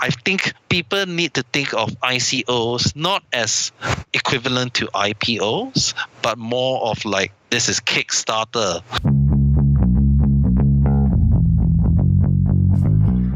I think people need to think of ICOs not as equivalent to IPOs, but more of like this is Kickstarter.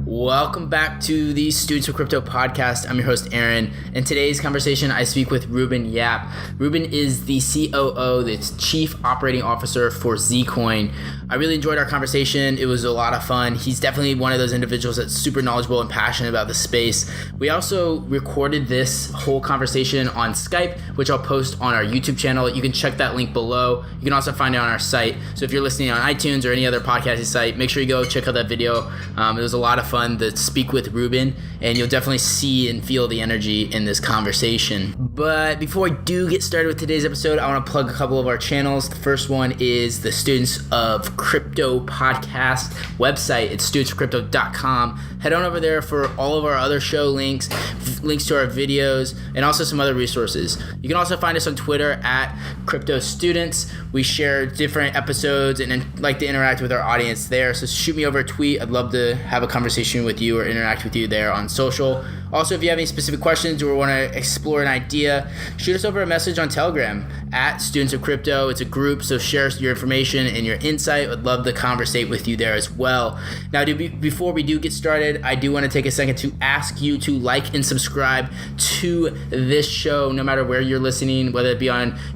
Welcome back to the Students of Crypto podcast. I'm your host, Aaron. In today's conversation, I speak with Reuben Yap. Reuben is the COO, the Chief Operating Officer for Zcoin. I really enjoyed our conversation. It was a lot of fun. He's definitely one of those individuals that's super knowledgeable and passionate about the space. We also recorded this whole conversation on Skype, which I'll post on our YouTube channel. You can check that link below. You can also find it on our site. So if you're listening on iTunes or any other podcasting site, make sure you go check out that video. It was a lot of fun to speak with Reuben, and you'll definitely see and feel the energy in this conversation. But before we do get started with today's episode, I want to plug a couple of our channels. The first one is the Students of Crypto podcast website. It's studentsofcrypto.com. Head on over there for all of our other show links to our videos, and also some other resources. You can also find us on Twitter at Crypto Students. We share different episodes and like to interact with our audience there. So shoot me over a tweet. I'd love to have a conversation with you or interact with you there on social. Also, if you have any specific questions or want to explore an idea, shoot us over a message on Telegram at Students of Crypto. It's a group, so share your information and your insight. I'd love to conversate with you there as well. Now, before we do get started, I do want to take a second to ask you to like and subscribe to this show, no matter where you're listening, whether it be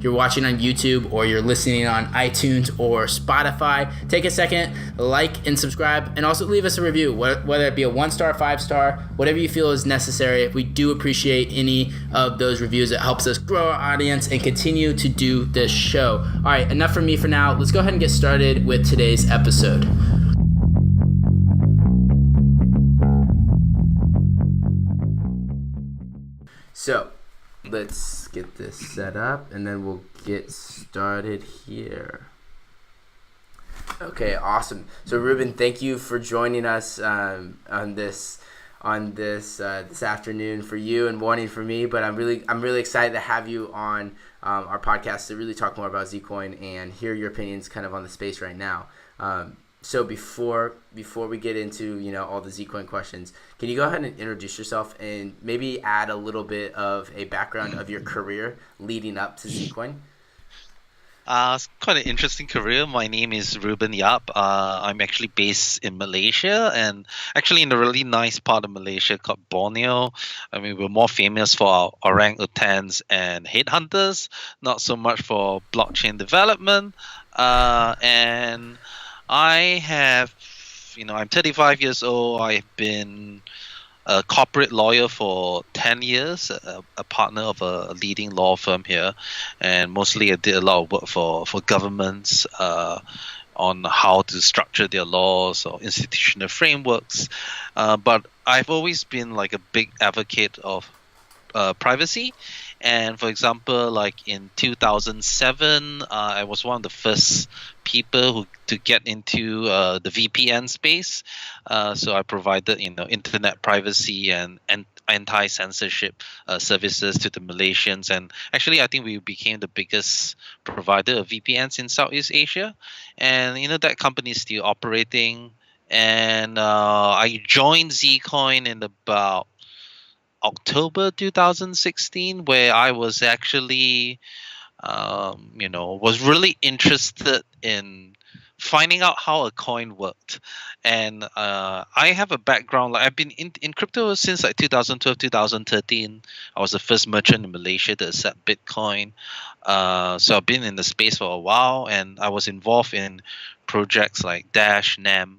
you're watching on YouTube or you're listening on iTunes or Spotify. Take a second, like and subscribe, and also leave us a review, whether it be a 1-star, 5-star, whatever you feel is necessary. We do appreciate any of those reviews. It helps us grow our audience and continue to do this show. All right, enough from me for now. Let's go ahead and get started with today's episode. So let's get this set up and then we'll get started here. Okay, awesome. So Reuben, thank you for joining us on this afternoon for you and morning for me. But I'm really excited to have you on our podcast to really talk more about Zcoin and hear your opinions kind of on the space right now. So before we get into all the Zcoin questions, can you go ahead and introduce yourself and maybe add a little bit of a background of your career leading up to Zcoin? It's quite an interesting career. My name is Reuben Yap. I'm actually based in Malaysia, and actually in a really nice part of Malaysia called Borneo. I mean, we're more famous for our orangutans and headhunters, not so much for blockchain development. And I have, I'm 35 years old. I've been a corporate lawyer for 10 years, a partner of a leading law firm here, and mostly I did a lot of work for governments on how to structure their laws or institutional frameworks. But I've always been like a big advocate of privacy. And for example, like in 2007, I was one of the first people to get into the VPN space. So I provided, internet privacy and anti-censorship services to the Malaysians. And actually, I think we became the biggest provider of VPNs in Southeast Asia. And, that company is still operating. And I joined Zcoin in about October 2016, where I was actually, was really interested in finding out how a coin worked. And I have a background, like I've been in crypto since like 2012, 2013. I was the first merchant in Malaysia to accept Bitcoin. So I've been in the space for a while, and I was involved in projects like Dash, NAM.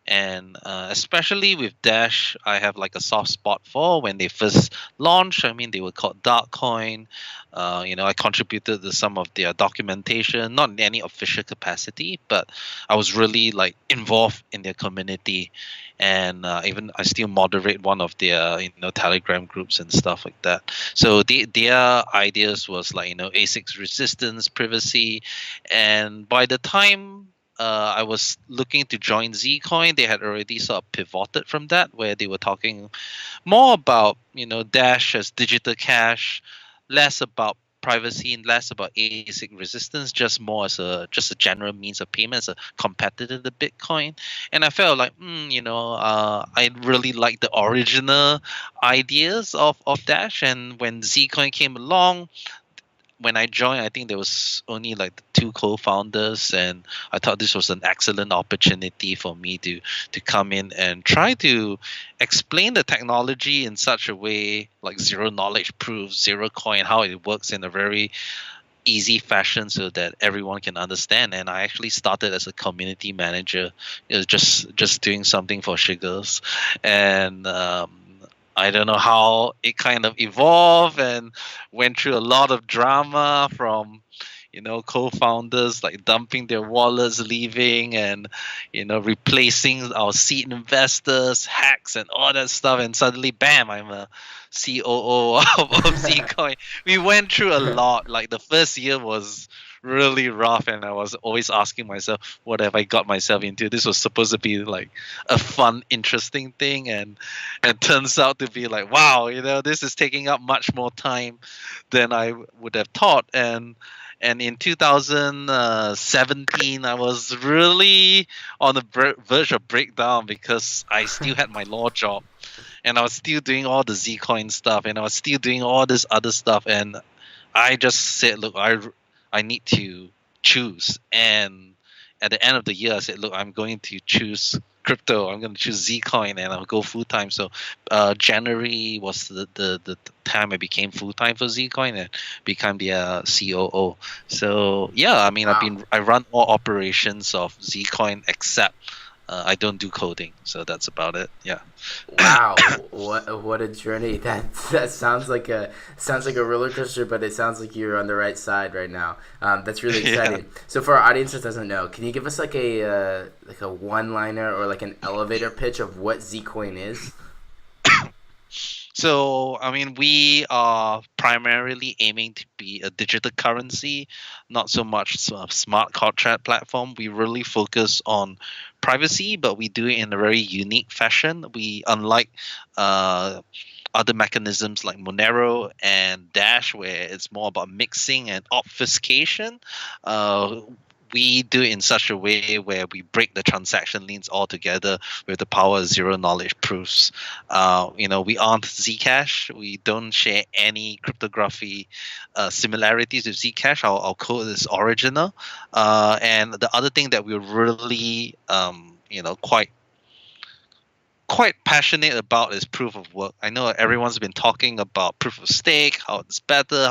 And especially with Dash, I have like a soft spot for when they first launched. I mean, they were called Darkcoin. I contributed to some of their documentation, not in any official capacity, but I was really like involved in their community. And even I still moderate one of their Telegram groups and stuff like that. So their ideas was like ASICs resistance, privacy, and by the time I was looking to join Zcoin, they had already sort of pivoted from that, where they were talking more about Dash as digital cash, less about privacy and less about ASIC resistance, just more as a general means of payment, as a competitor to Bitcoin. And I felt like, I really like the original ideas of Dash. And when Zcoin came along, when I joined, I think there was only like the two co-founders, and I thought this was an excellent opportunity for me to come in and try to explain the technology in such a way, like zero knowledge proof, zero coin, how it works in a very easy fashion so that everyone can understand. And I actually started as a community manager, just doing something for Sugars, and I don't know how it kind of evolved and went through a lot of drama from co-founders like dumping their wallets, leaving, and replacing our seed investors, hacks, and all that stuff. And suddenly, bam! I'm a COO of Zcoin. We went through a lot. Like the first year was really rough, and I was always asking myself, what have I got myself into? This was supposed to be like a fun, interesting thing, and it turns out to be like, wow, this is taking up much more time than I would have thought. And in 2017, I was really on the verge of breakdown because I still had my law job, and I was still doing all the Zcoin stuff, and I was still doing all this other stuff. And I just said, look, I need to choose. And at the end of the year, I said, look, I'm going to choose crypto. I'm going to choose Zcoin, and I'll go full time. So January was the time I became full time for Zcoin and became the COO. So yeah, I mean, Wow. I run all operations of Zcoin except I don't do coding. So that's about it. Yeah. Wow, what a journey! That sounds like a roller coaster, but it sounds like you're on the right side right now. That's really exciting. Yeah. So for our audience that doesn't know, can you give us like a one-liner or like an elevator pitch of what Zcoin is? So, I mean, we are primarily aiming to be a digital currency, not so much smart contract platform. We really focus on privacy, but we do it in a very unique fashion. Unlike uh, other mechanisms like Monero and Dash, where it's more about mixing and obfuscation, uh, we do it in such a way where we break the transaction links altogether with the power of zero knowledge proofs. We aren't Zcash. We don't share any cryptography similarities with Zcash. Our code is original. And the other thing that we're really, quite passionate about is proof of work. I know everyone's been talking about proof of stake, how it's better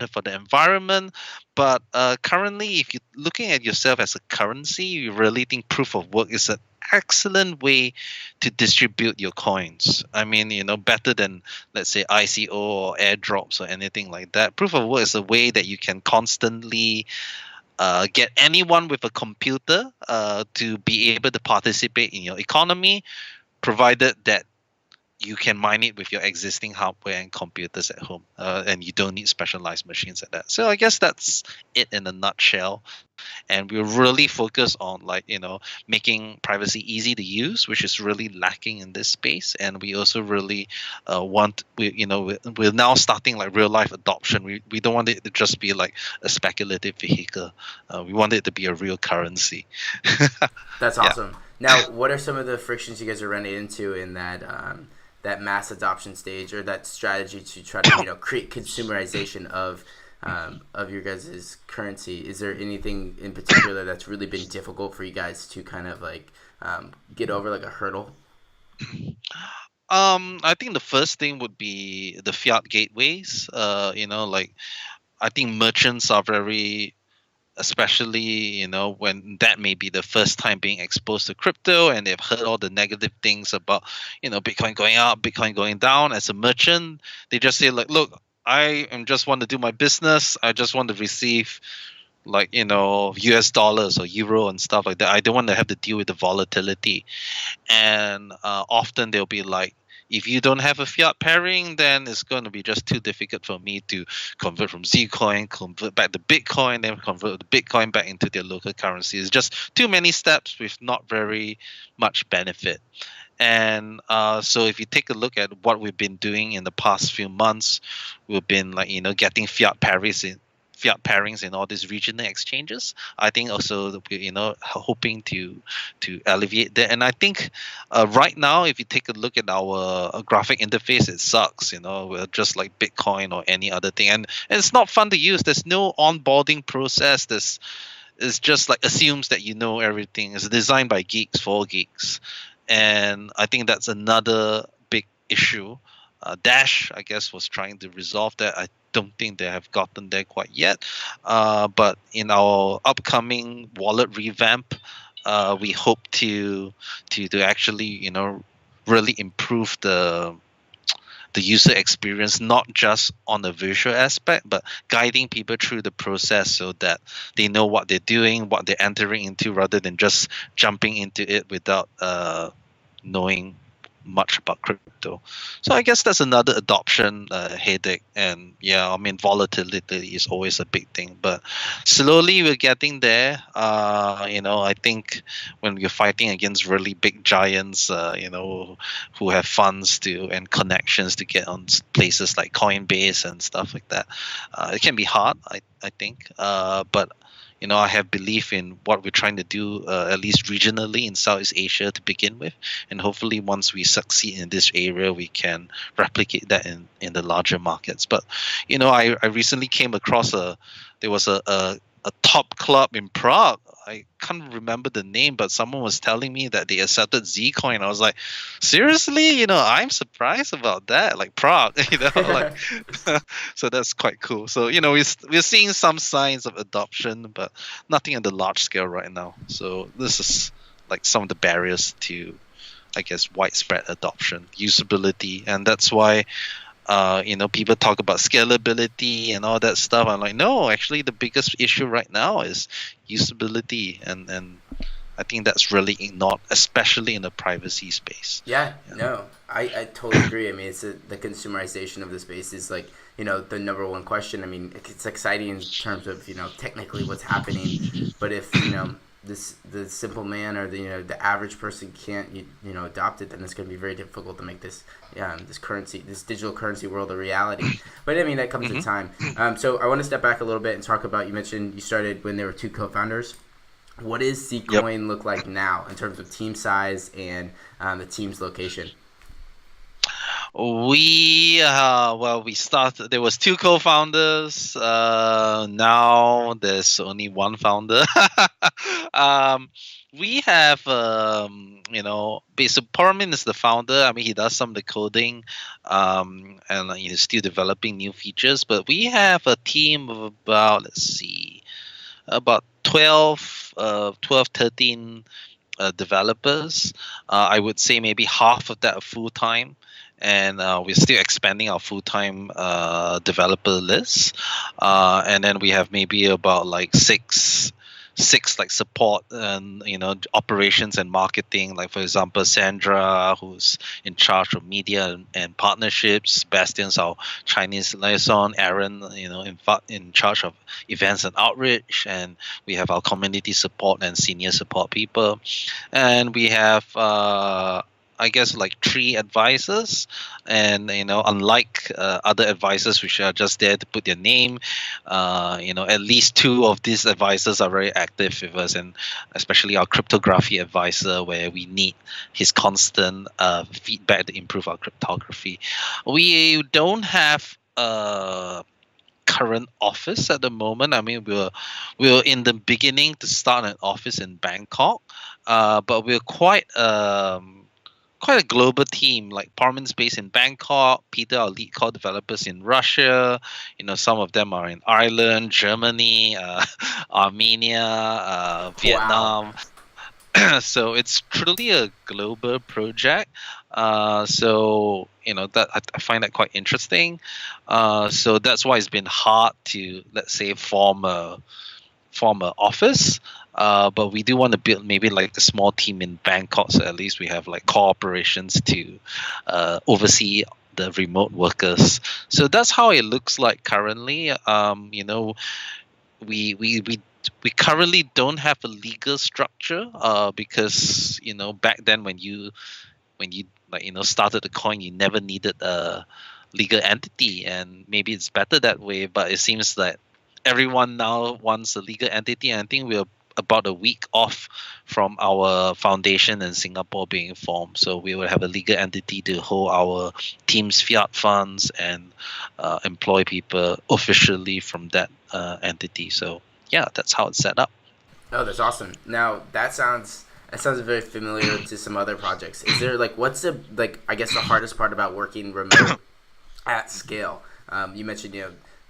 for the environment. But currently, if you're looking at yourself as a currency, you really think proof of work is an excellent way to distribute your coins. I mean, better than, let's say, ICO or airdrops or anything like that. Proof of work is a way that you can constantly get anyone with a computer to be able to participate in your economy, provided that you can mine it with your existing hardware and computers at home, and you don't need specialized machines like that. So I guess that's it in a nutshell. And we're really focused on making privacy easy to use, which is really lacking in this space. And we also really we're now starting like real life adoption. We don't want it to just be like a speculative vehicle. We want it to be a real currency. That's Yeah. awesome. Now, what are some of the frictions you guys are running into in that mass adoption stage or that strategy to try to create consumerization of your guys' currency? Is there anything in particular that's really been difficult for you guys to kind of like get over, like a hurdle? I think the first thing would be the fiat gateways. Like I think merchants are very, especially when that may be the first time being exposed to crypto, and they've heard all the negative things about Bitcoin going up, Bitcoin going down. As a merchant, they just say like, look, I am just want to do my business. I just want to receive like US dollars or euro and stuff like that. I don't want to have to deal with the volatility. And often they'll be like, if you don't have a fiat pairing, then it's going to be just too difficult for me to convert from Zcoin, convert back to Bitcoin, then convert the Bitcoin back into their local currency. It's just too many steps with not very much benefit. And so if you take a look at what we've been doing in the past few months, we've been like getting fiat pairings in all these regional exchanges. I think also that we're hoping to alleviate that. And I think right now, if you take a look at our graphic interface, it sucks. We're just like Bitcoin or any other thing, and it's not fun to use. There's no onboarding process. It's just like assumes that you know everything. It's designed by geeks for geeks, and I think that's another big issue. Dash, I guess, was trying to resolve that. I don't think they have gotten there quite yet. But in our upcoming wallet revamp, we hope to actually really improve the user experience, not just on the visual aspect, but guiding people through the process so that they know what they're doing, what they're entering into, rather than just jumping into it without knowing much about crypto. So I guess that's another adoption headache. And yeah, I mean, volatility is always a big thing, but slowly we're getting there. I think when we're fighting against really big giants, who have funds to and connections to get on places like Coinbase and stuff like that, it can be hard, I think. But I have belief in what we're trying to do, at least regionally in Southeast Asia to begin with, and hopefully once we succeed in this area, we can replicate that in the larger markets. But I recently came across there was a top club in Prague. I can't remember the name, but someone was telling me that they accepted Zcoin. I was like, seriously? I'm surprised about that. Like Prague, like so that's quite cool. So we're seeing some signs of adoption, but nothing at the large scale right now. So this is like some of the barriers to, I guess, widespread adoption, usability, and that's why people talk about scalability and all that stuff. I'm like, no, actually, the biggest issue right now is usability, and I think that's really ignored, especially in the privacy space. Yeah, no, I totally agree. I mean, the consumerization of the space is like, the number one question. I mean, it's exciting in terms of, technically what's happening, but if, the simple man or the average person can't adopt it, then it's going to be very difficult to make this this digital currency world a reality. But I mean, that comes with time. So I want to step back a little bit and talk about, you mentioned you started when there were two co-founders. What does Zcoin look like now in terms of team size and the team's location? We started. There was two co-founders. Now there's only one founder. We have basically Paramin is the founder. I mean, he does some of the coding, and he's still developing new features. But we have a team of about, let's see, about 13 developers. I would say maybe half of that are full time, and we're still expanding our full-time developer list. And then we have maybe about like six like support and operations and marketing, like for example Sandra, who's in charge of media and partnerships, Sebastian's our Chinese liaison, Aaron in charge of events and outreach, and we have our community support and senior support people, and we have I guess like 3 advisors, and unlike other advisors which are just there to put their name, at least 2 of these advisors are very active with us, and especially our cryptography advisor, where we need his constant feedback to improve our cryptography. We don't have current office at the moment. I mean, we're in the beginning to start an office in Bangkok, but we're quite a global team. Like Parman's based in Bangkok, Peter, our lead core developers in Russia. Some of them are in Ireland, Germany, Armenia, Vietnam. Wow. So it's truly a global project. So that I find that quite interesting. So that's why it's been hard to, let's say, form a office. But we do want to build maybe like a small team in Bangkok, so at least we have like corporations to oversee the remote workers. So that's how it looks like currently. We currently don't have a legal structure because back then when you when you started the coin, you never needed a legal entity, and maybe it's better that way. But it seems that everyone now wants a legal entity, and I think we're about a week off from our foundation in Singapore being formed. So we will have a legal entity to hold our team's fiat funds and employ people officially from that entity. So yeah, that's how it's set up. Oh, that's awesome. Now that sounds very familiar to some other projects. Is there like what's the like I guess the hardest part about working remote at scale? You mentioned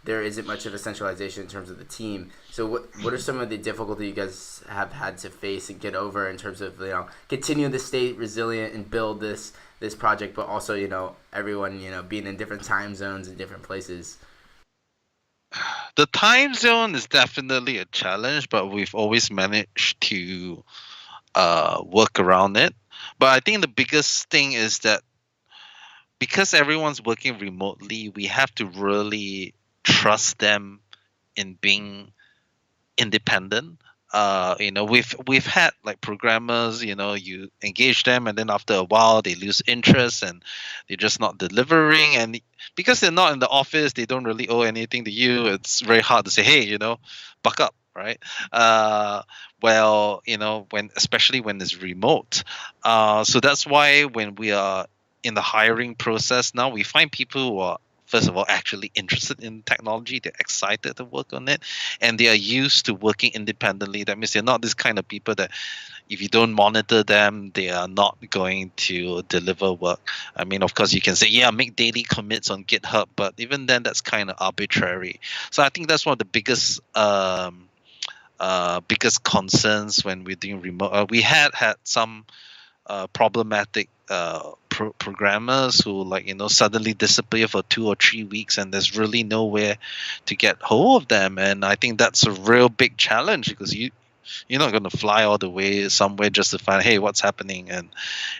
there isn't much of a centralization in terms of the team. So what are some of the difficulty you guys have had to face and get over in terms of continue to stay resilient and build this project, but also everyone being in different time zones and different places. The time zone is definitely a challenge, but we've always managed to work around it. But I think the biggest thing is that because everyone's working remotely, we have to really trust them in being independent. We've had like programmers, you engage them, and then after a while they lose interest and they're just not delivering. And because they're not in the office, they don't really owe anything to you. It's very hard to say, hey, buck up, right? When especially when it's remote. So that's why when we are in the hiring process now, we find people who are first of all actually interested in technology. They're excited to work on it, and they are used to working independently. That means they're not this kind of people that if you don't monitor them, they are not going to deliver work. I mean, of course, you can say, yeah, make daily commits on GitHub, but even then, that's kind of arbitrary. So I think that's one of the biggest concerns when we're doing remote. We had some problematic programmers who suddenly disappear for 2 or 3 weeks, and there's really nowhere to get hold of them. And I think that's a real big challenge because you're not going to fly all the way somewhere just to find, hey, what's happening.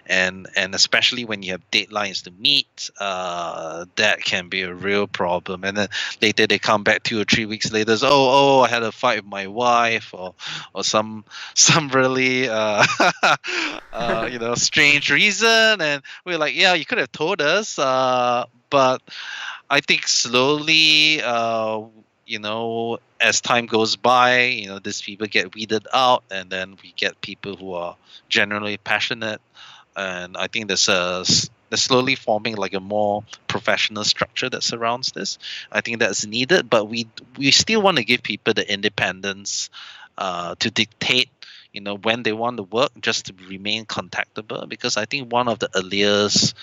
And especially when you have deadlines to meet, that can be a real problem. And then later they come back 2 or 3 weeks later, so, I had a fight with my wife, or some really strange reason. And we're like, yeah, you could have told us. But I think slowly, as time goes by, these people get weeded out, and then we get people who are generally passionate. And I think there's slowly forming like a more professional structure that surrounds this. I think that's needed, but we still want to give people the independence to dictate when they want to work, just to remain contactable. Because I think one of the allures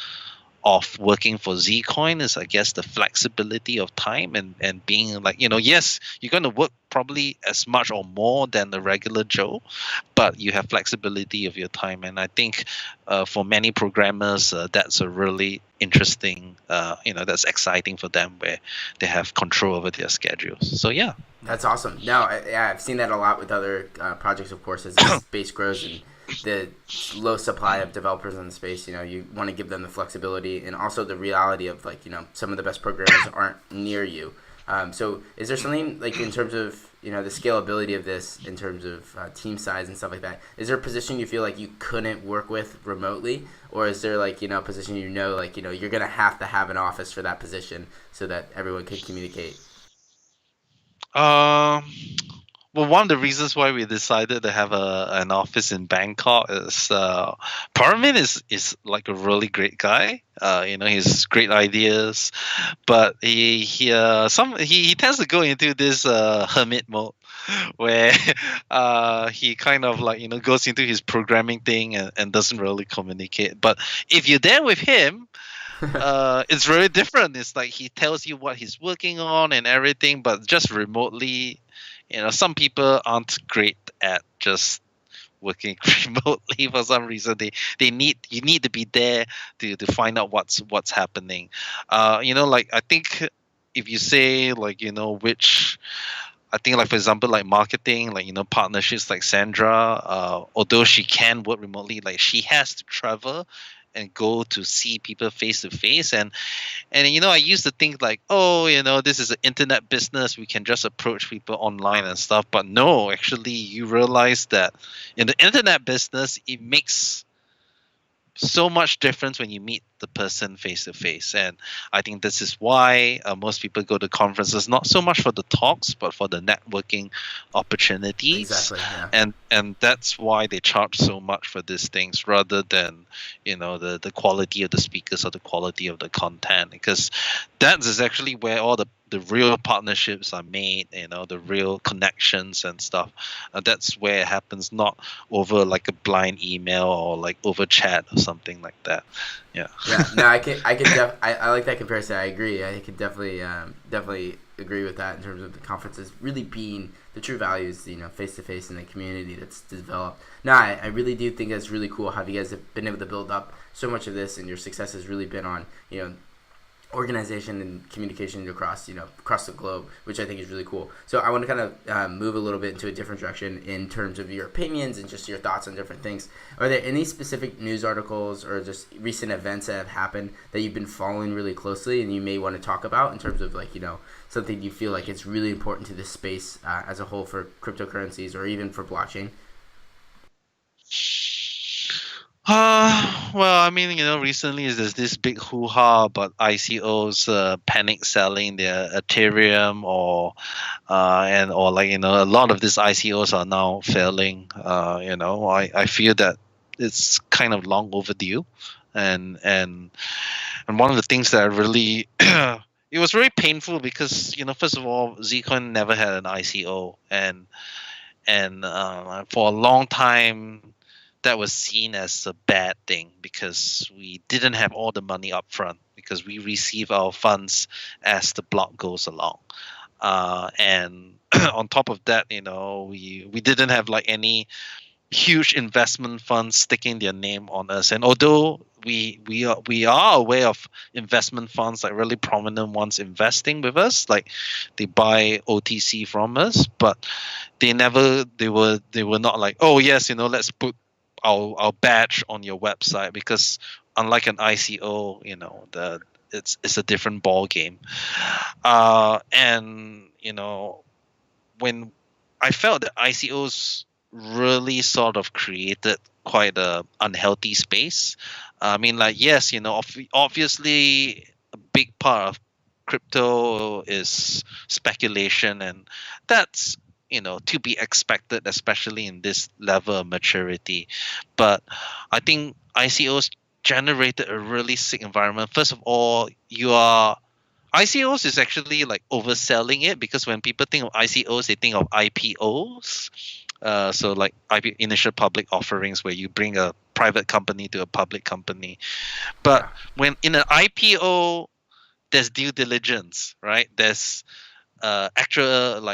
of working for Zcoin is, I guess, the flexibility of time and being like, yes, you're going to work probably as much or more than the regular Joe, but you have flexibility of your time. And I think for many programmers, that's a really interesting, that's exciting for them, where they have control over their schedules. So yeah. That's awesome. No, I've seen that a lot with other projects, of course, as the space grows and the low supply of developers in the space. You want to give them the flexibility and also the reality of some of the best programmers aren't near you. So is there something like in terms of the scalability of this, in terms of team size and stuff like that? Is there a position you feel like you couldn't work with remotely, or is there a position you're gonna have to have an office for that position so that everyone can communicate? Well, one of the reasons why we decided to have an office in Bangkok is Parmin is like a really great guy. He's great ideas, but he tends to go into this hermit mode where he kind of goes into his programming thing and doesn't really communicate. But if you're there with him, it's very different. It's like he tells you what he's working on and everything, but just remotely. Some people aren't great at just working remotely for some reason. You need to be there to find out what's happening. I think if you say which. I think, for example, marketing, partnerships like Sandra, although she can work remotely, she has to travel and go to see people face to face. And I used to think this is an internet business. We can just approach people online and stuff. But no, actually, you realize that in the internet business, it makes so much difference when you meet the person face to face. And I think this is why most people go to conferences, not so much for the talks but for the networking opportunities. Exactly. Yeah. And that's why they charge so much for these things rather than the quality of the speakers or the quality of the content, because that is actually where all the real partnerships are made, the real connections and stuff. That's where it happens, not over like a blind email or like over chat or something like that. Yeah. Yeah, no, I like that comparison. I agree. I could definitely agree with that in terms of the conferences really being the true values, face to face in the community that's developed. No, I really do think that's really cool how you guys have been able to build up so much of this, and your success has really been on, organization and communication across the globe, which I think is really cool. So I want to kind of move a little bit into a different direction in terms of your opinions and just your thoughts on different things. Are there any specific news articles or just recent events that have happened that you've been following really closely and you may want to talk about in terms of something you feel like it's really important to this space as a whole for cryptocurrencies or even for blockchain? Well, I mean, recently there's this big hoo-ha about ICOs panic selling their Ethereum, or a lot of these ICOs are now failing. I feel that it's kind of long overdue, and one of the things that really it was very painful because first of all, Zcoin never had an ICO, and for a long time that was seen as a bad thing because we didn't have all the money up front because we receive our funds as the block goes along. And on top of that, we didn't have like any huge investment funds sticking their name on us. And although we are aware of investment funds, like really prominent ones investing with us, like they buy OTC from us, but they were not like, oh yes, let's put our badge on your website, because unlike an ICO, it's a different ball game. And when I felt that ICOs really sort of created quite a unhealthy space. I mean, like, yes, obviously a big part of crypto is speculation, and that's to be expected, especially in this level of maturity. But I think ICOs generated a really sick environment. First of all, ICOs is actually like overselling it, because when people think of ICOs, they think of IPOs. So like initial public offerings, where you bring a private company to a public company. But when in an IPO, there's due diligence, right? There's actual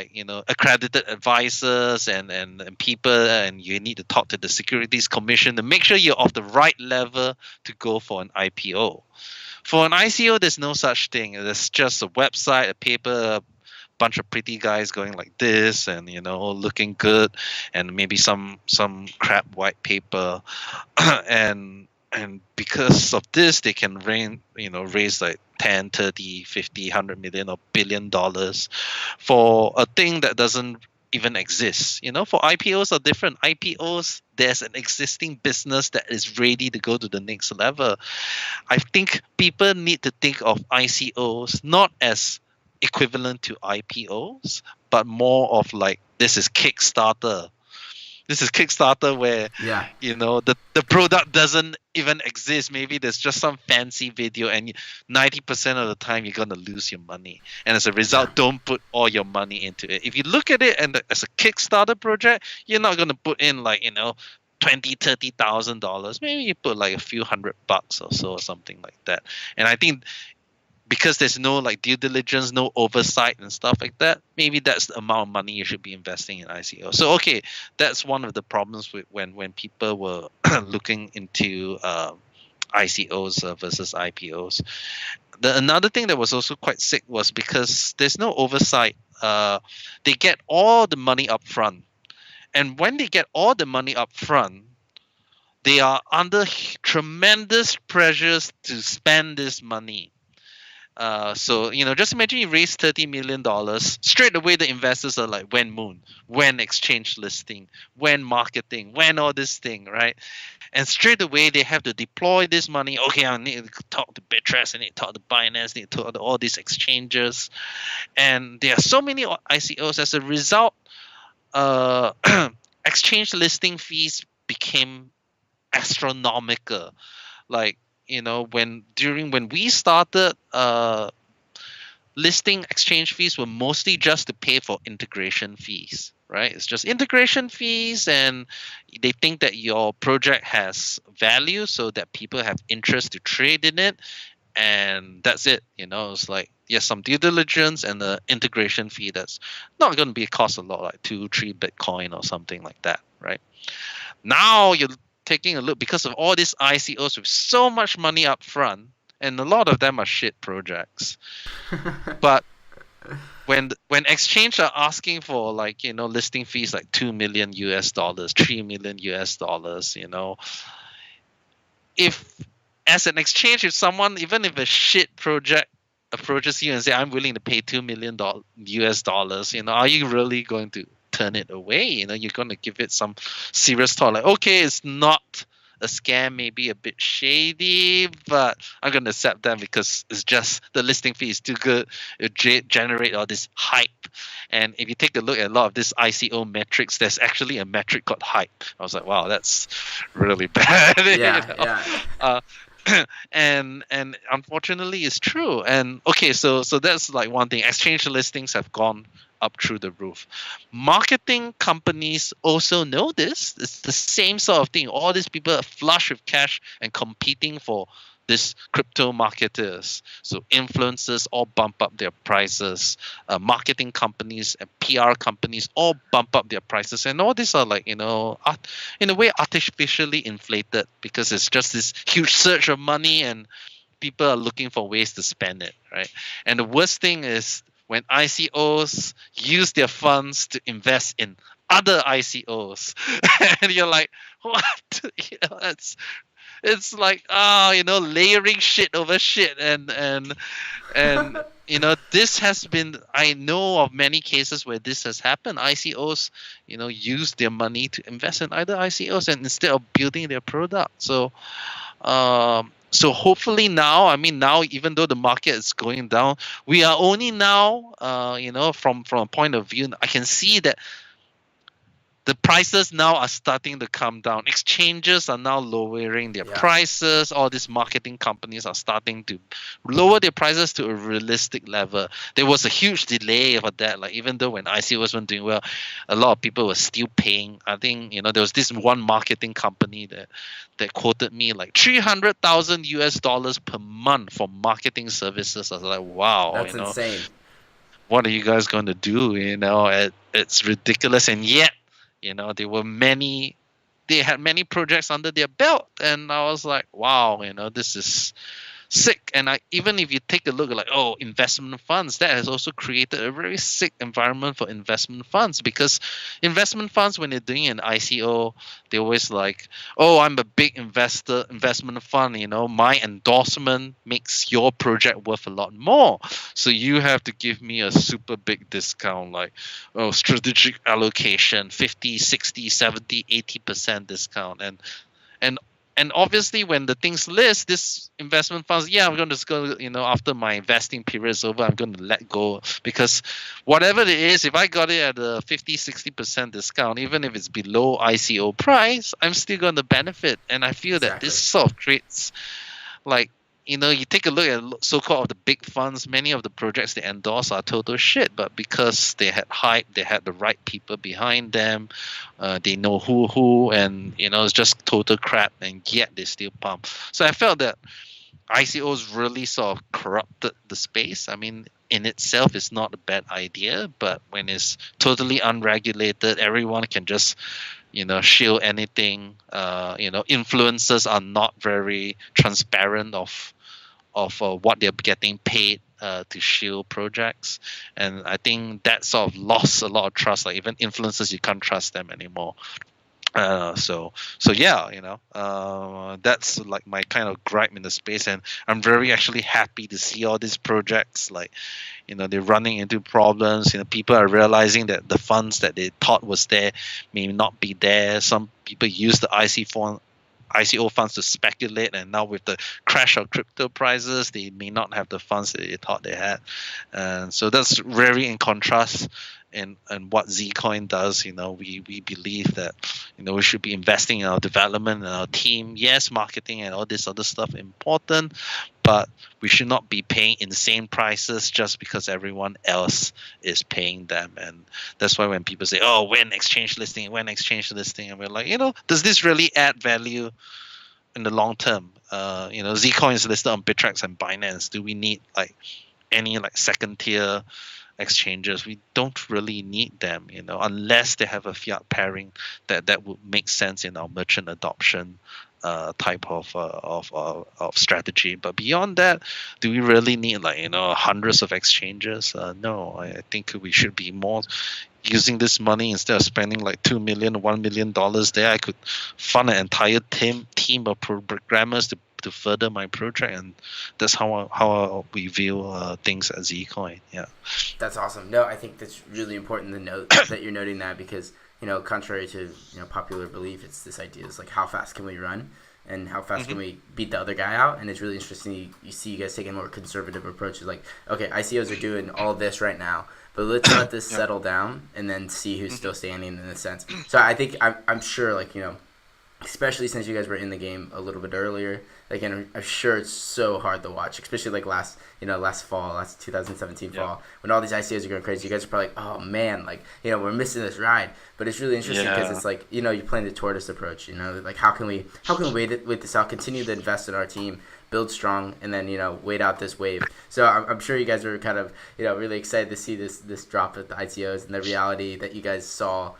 accredited advisors and people, and you need to talk to the Securities Commission to make sure you're of the right level to go for an IPO. For an ICO, there's no such thing. There's just a website, a paper, a bunch of pretty guys going like this, and looking good, and maybe some crap white paper, and because of this, they can raise like 10, 30, 50, 100 million or $1 billion for a thing that doesn't even exist. For IPOs are different. IPOs, there's an existing business that is ready to go to the next level. I think people need to think of ICOs not as equivalent to IPOs, but more of like, this is Kickstarter. This is Kickstarter, where the product doesn't even exist. Maybe there's just some fancy video, and 90% of the time you're gonna lose your money. And as a result, don't put all your money into it. If you look at it and as a Kickstarter project, you're not gonna put in like $20,000-$30,000. Maybe you put like a few $100 or so, or something like that. And I think because there's no like due diligence, no oversight and stuff like that, maybe that's the amount of money you should be investing in ICO. So okay, that's one of the problems with when people were looking into ICOs versus IPOs. Another thing that was also quite sick was because there's no oversight. They get all the money up front, and when they get all the money up front, they are under tremendous pressures to spend this money. So just imagine you raise $30 million. Straight away, the investors are like, when moon, when exchange listing, when marketing, when all this thing, right? And straight away they have to deploy this money. Okay, I need to talk to Bittrex, I need to talk to Binance, I need to talk to all these exchanges, and there are so many ICOs. As a result, uh, exchange listing fees became astronomical. Like when we started, listing exchange fees were mostly just to pay for integration fees, right? It's just integration fees, and they think that your project has value so that people have interest to trade in it, and that's it. It's like, yes, some due diligence and the integration fee that's not going to be cost a lot, like 2-3 Bitcoin or something like that, right? Now you're taking a look, because of all these ICOs with so much money up front, and a lot of them are shit projects. But when exchange are asking for, like, listing fees like $2 million, $3 million, if as an exchange, if someone, even if a shit project approaches you and say, I'm willing to pay $2 million, are you really going to turn it away? You're going to give it some serious thought, like, okay, it's not a scam, maybe a bit shady, but I'm going to accept them because it's just the listing fee is too good. It generate all this hype. And if you take a look at a lot of this ICO metrics, there's actually a metric called hype. I was like, wow, that's really bad. Yeah. And unfortunately it's true. And okay, so that's like one thing. Exchange listings have gone up through the roof. Marketing companies also know this. It's the same sort of thing. All these people are flush with cash and competing for this crypto marketers. So influencers all bump up their prices. Marketing companies and PR companies all bump up their prices. And all these are like, in a way artificially inflated, because it's just this huge surge of money and people are looking for ways to spend it, right? And the worst thing is when ICOs use their funds to invest in other ICOs, and you're like, what? It's like, layering shit over shit, and this has been, I know of many cases where this has happened. ICOs, use their money to invest in other ICOs and instead of building their product. So hopefully now, even though the market is going down, we are only now, from a point of view, I can see that the prices now are starting to come down. Exchanges are now lowering their prices. All these marketing companies are starting to lower their prices to a realistic level. There was a huge delay for that. Like, even though when ICOs weren't doing well, a lot of people were still paying. I think, there was this one marketing company that quoted me like $300,000 per month for marketing services. I was like, wow, That's insane. What are you guys going to do? It's ridiculous. And yet, they had many projects under their belt, and I was like, wow, this is sick. And even if you take a look at, like, investment funds, that has also created a very sick environment for investment funds, because investment funds, when they're doing an ICO, they're always like, I'm a big investment fund, my endorsement makes your project worth a lot more, so you have to give me a super big discount, like, strategic allocation, 50, 60, 70, 80% discount. And obviously, when the things list, this investment funds, I'm going to just go, after my investing period is over, I'm going to let go, because whatever it is, if I got it at a 50, 60% discount, even if it's below ICO price, I'm still going to benefit. And I feel that this sort of creates, like, you take a look at so-called the big funds, many of the projects they endorse are total shit, but because they had hype, they had the right people behind them, they know who, and it's just total crap, and yet they still pump. So I felt that ICOs really sort of corrupted the space. In itself, it's not a bad idea, but when it's totally unregulated, everyone can just shill anything. Influencers are not very transparent of what they're getting paid to shield projects, and I think that sort of lost a lot of trust. Like, even influencers, you can't trust them anymore. So yeah, that's like my kind of gripe in the space, and I'm very actually happy to see all these projects like they're running into problems. People are realizing that the funds that they thought was there may not be there. Some people use the ICO funds to speculate, and now with the crash of crypto prices, they may not have the funds that they thought they had. And so that's very in contrast in what Zcoin does. We believe that we should be investing in our development and our team. Yes, marketing and all this other stuff important, but we should not be paying insane prices just because everyone else is paying them. And that's why when people say, "Oh, when exchange listing," and we're like, does this really add value in the long term? Zcoin is listed on Bittrex and Binance. Do we need like any like second tier exchanges? We don't really need them, unless they have a fiat pairing that would make sense in our merchant adoption type of strategy. But beyond that, do we really need like hundreds of exchanges? No, I think we should be more using this money. Instead of spending like $1 million there, I could fund an entire team of programmers to further my project, and that's how we view things at Zcoin. Yeah. That's awesome. No, I think that's really important to note that you're noting that, because contrary to popular belief, it's this idea is like, how fast can we run and how fast can we beat the other guy out? And it's really interesting. You see you guys taking a more conservative approach. Like, okay, ICOs are doing all this right now, but let's let this settle down and then see who's still standing in a sense. So I think I'm sure, like, especially since you guys were in the game a little bit earlier, like, and I'm sure it's so hard to watch, especially like last 2017 fall, when all these ICOs are going crazy. You guys are probably like, oh man, like, we're missing this ride. But it's really interesting because it's like, you're playing the tortoise approach, like how can we wait this out, continue to invest in our team, build strong, and then wait out this wave. So I'm sure you guys are kind of really excited to see this drop at the ICOs and the reality that you guys saw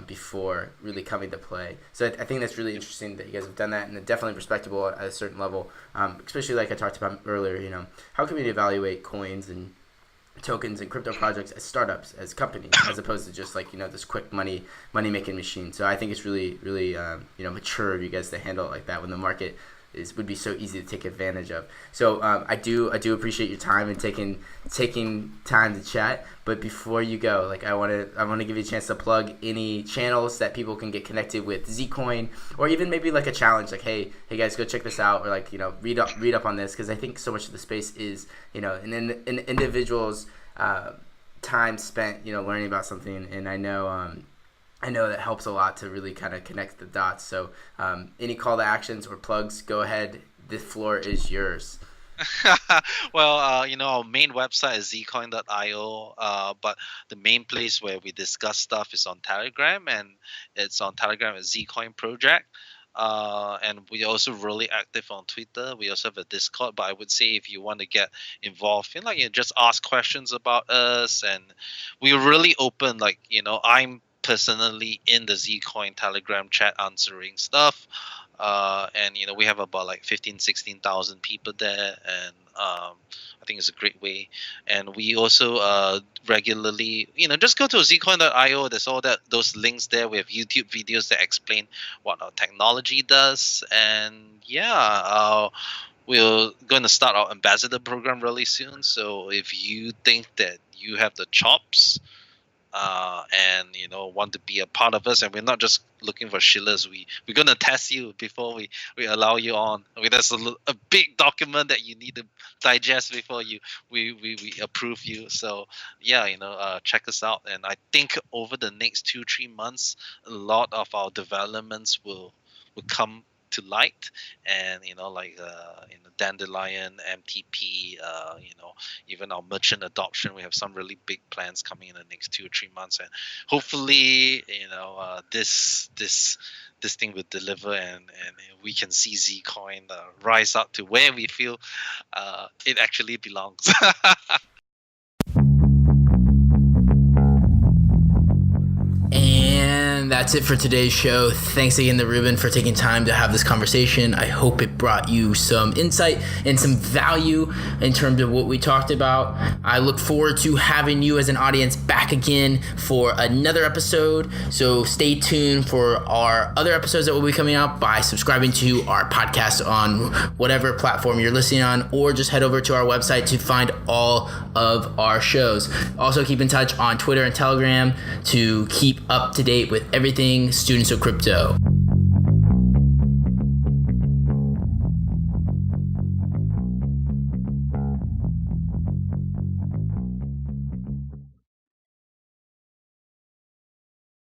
before really coming to play. So I think that's really interesting that you guys have done that, and definitely respectable at a certain level, especially like I talked about earlier. How can we evaluate coins and tokens and crypto projects as startups, as companies, as opposed to just like this quick money making machine? So I think it's really mature of you guys to handle it like that when the market would be so easy to take advantage of. So I do appreciate your time and taking time to chat. But before you go, like, I want to give you a chance to plug any channels that people can get connected with Zcoin, or even maybe like a challenge, like, hey guys, go check this out, or like read up on this, because I think so much of the space is an individual's time spent learning about something, and I know that helps a lot to really kind of connect the dots. So any call to actions or plugs, go ahead. The floor is yours. Well, our main website is zcoin.io, but the main place where we discuss stuff is on Telegram, and it's on Telegram at Zcoin Project. And we're also really active on Twitter. We also have a Discord, but I would say if you want to get involved, just ask questions about us, and we're really open. Like, I'm personally in the Zcoin Telegram chat answering stuff. And we have about like 16,000 people there, and I think it's a great way. And we also regularly, just go to zcoin.io. There's all those links there. We have YouTube videos that explain what our technology does, and we're going to start our ambassador program really soon. So if you think that you have the chops, and want to be a part of us, and we're not just looking for shillers, we're going to test you before we allow you on. I mean, there's a big document that you need to digest before we approve you. So check us out, and I think over the next 2-3 months, a lot of our developments will come to light, and Dandelion, MTP, even our merchant adoption. We have some really big plans coming in the next 2 or 3 months, and hopefully this thing will deliver, and we can see Zcoin rise up to where we feel it actually belongs. And that's it for today's show. Thanks again to Reuben for taking time to have this conversation. I hope it brought you some insight and some value in terms of what we talked about. I look forward to having you as an audience back again for another episode. So stay tuned for our other episodes that will be coming out by subscribing to our podcast on whatever platform you're listening on, or just head over to our website to find all of our shows. Also keep in touch on Twitter and Telegram to keep up to date with everything Students of Crypto.